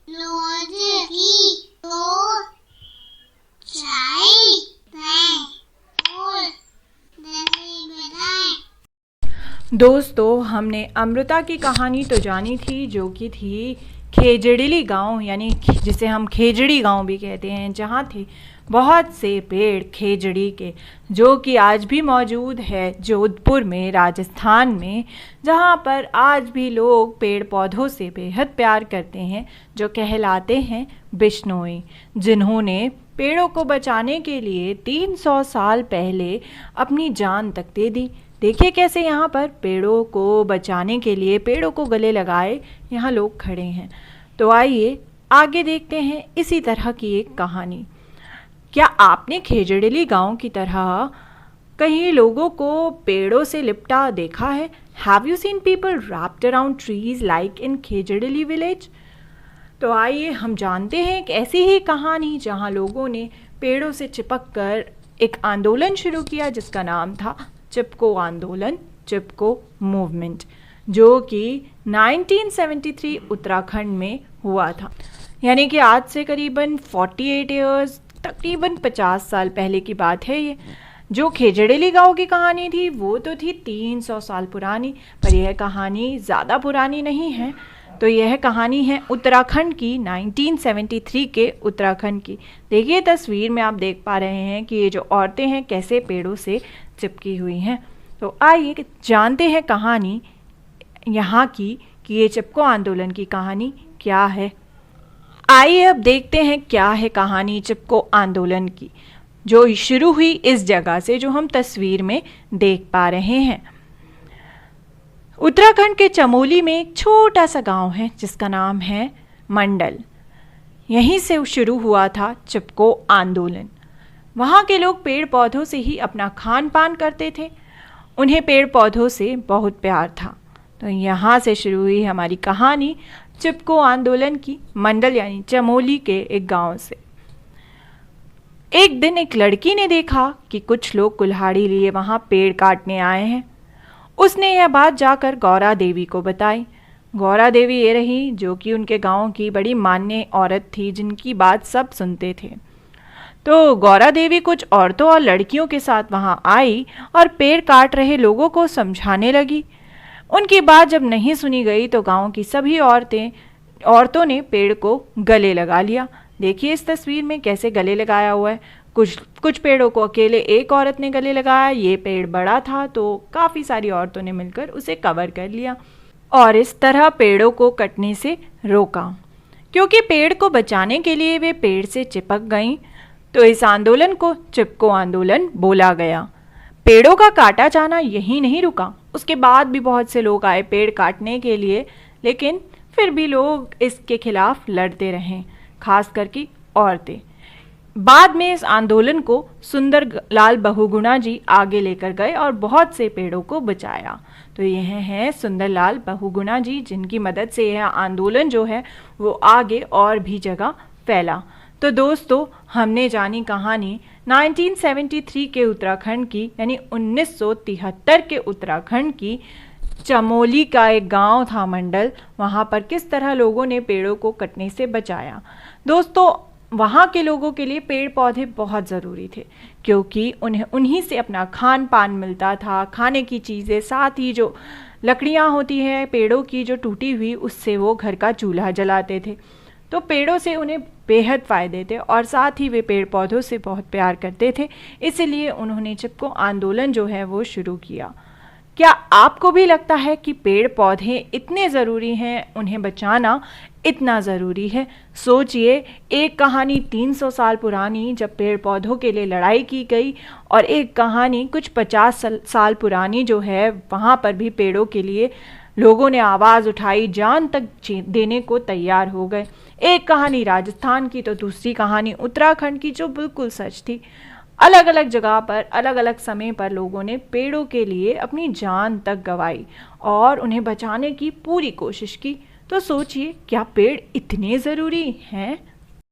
रोज की तो चाय और दोस्तों, हमने अमृता की कहानी तो जानी थी, जो कि थी खेजड़िली गांव, यानी जिसे हम खेजड़ी गांव भी कहते हैं, जहां थे बहुत से पेड़ खेजड़ी के, जो कि आज भी मौजूद है जोधपुर में, राजस्थान में, जहां पर आज भी लोग पेड़ पौधों से बेहद प्यार करते हैं, जो कहलाते हैं बिश्नोई, जिन्होंने पेड़ों को बचाने के लिए 300 साल पहले अपनी जान तक दे दी। देखिए कैसे यहाँ पर पेड़ों को बचाने के लिए, पेड़ों को गले लगाए यहाँ लोग खड़े हैं। तो आइए आगे देखते हैं इसी तरह की एक कहानी। क्या आपने खेजड़िली गांव की तरह कहीं लोगों को पेड़ों से लिपटा देखा है? Have you seen people wrapped around trees like in Khejarli village? तो आइए हम जानते हैं एक ऐसी ही कहानी जहां लोगों ने पेड़ों से चिपक कर एक आंदोलन शुरू किया, जिसका नाम था चिपको आंदोलन, चिपको मूवमेंट, जो कि 1973 उत्तराखंड में हुआ था। यानी कि आज से करीबन 48 ईयर्स, तकरीबन 50 साल पहले की बात है ये। जो खेजड़िली गांव की कहानी थी वो तो थी 300 साल पुरानी, पर यह कहानी ज़्यादा पुरानी नहीं है। तो यह कहानी है उत्तराखंड की, 1973 के उत्तराखंड की। देखिए तस्वीर में आप देख पा रहे हैं कि ये जो औरतें हैं कैसे पेड़ों से चिपकी हुई हैं। तो आइए जानते हैं कहानी यहाँ की कि ये चिपको आंदोलन की कहानी क्या है। आइए अब देखते हैं क्या है कहानी चिपको आंदोलन की, जो शुरू हुई इस जगह से जो हम तस्वीर में देख पा रहे हैं। उत्तराखंड के चमोली में एक छोटा सा गांव है जिसका नाम है मंडल। यहीं से शुरू हुआ था चिपको आंदोलन। वहाँ के लोग पेड़ पौधों से ही अपना खान पान करते थे, उन्हें पेड़ पौधों से बहुत प्यार था। तो यहाँ से शुरू हुई हमारी कहानी चिपको आंदोलन की, मंडल यानी चमोली के एक गांव से। एक दिन एक लड़की ने देखा कि कुछ लोग कुल्हाड़ी लिए वहाँ पेड़ काटने आए हैं। उसने यह बात जाकर गौरा देवी को बताई। गौरा देवी ये रही जो कि उनके गांव की बड़ी मान्य औरत थी, जिनकी बात सब सुनते थे। तो गौरा देवी कुछ औरतों और लड़कियों के साथ वहां आई और पेड़ काट रहे लोगों को समझाने लगी। उनकी बात जब नहीं सुनी गई तो गांव की सभी औरतों ने पेड़ को गले लगा लिया। देखिए इस तस्वीर में कैसे गले लगाया हुआ है। कुछ पेड़ों को अकेले एक औरत ने गले लगाया। ये पेड़ बड़ा था तो काफ़ी सारी औरतों ने मिलकर उसे कवर कर लिया और इस तरह पेड़ों को कटने से रोका। क्योंकि पेड़ को बचाने के लिए वे पेड़ से चिपक गईं, तो इस आंदोलन को चिपको आंदोलन बोला गया। पेड़ों का काटा जाना यहीं नहीं रुका, उसके बाद भी बहुत से लोग आए पेड़ काटने के लिए, लेकिन फिर भी लोग इसके खिलाफ लड़ते रहे, खास करके औरतें। बाद में इस आंदोलन को सुंदर लाल बहुगुणा जी आगे लेकर गए और बहुत से पेड़ों को बचाया। तो यह है सुंदर लाल बहुगुणा जी, जिनकी मदद से यह आंदोलन जो है वो आगे और भी जगह फैला। तो दोस्तों, हमने जानी कहानी 1973 के उत्तराखंड की, यानी 1973 के उत्तराखंड की। चमोली का एक गांव था मंडल, वहाँ पर किस तरह लोगों ने पेड़ों को कटने से बचाया। दोस्तों, वहाँ के लोगों के लिए पेड़ पौधे बहुत ज़रूरी थे, क्योंकि उन्हें उन्हीं से अपना खान पान मिलता था, खाने की चीज़ें, साथ ही जो लकड़ियाँ होती हैं पेड़ों की जो टूटी हुई, उससे वो घर का चूल्हा जलाते थे। तो पेड़ों से उन्हें बेहद फ़ायदे थे और साथ ही वे पेड़ पौधों से बहुत प्यार करते थे, इसलिए उन्होंने चिपको आंदोलन जो है वो शुरू किया। क्या आपको भी लगता है कि पेड़ पौधे इतने ज़रूरी हैं, उन्हें बचाना इतना ज़रूरी है? सोचिए, एक कहानी 300 साल पुरानी जब पेड़ पौधों के लिए लड़ाई की गई, और एक कहानी कुछ 50 साल पुरानी जो है वहाँ पर भी पेड़ों के लिए लोगों ने आवाज़ उठाई, जान तक देने को तैयार हो गए। एक कहानी राजस्थान की तो दूसरी कहानी उत्तराखंड की, जो बिल्कुल सच थी। अलग अलग जगह पर अलग अलग समय पर लोगों ने पेड़ों के लिए अपनी जान तक गंवाई और उन्हें बचाने की पूरी कोशिश की। तो सोचिए, क्या पेड़ इतने ज़रूरी हैं?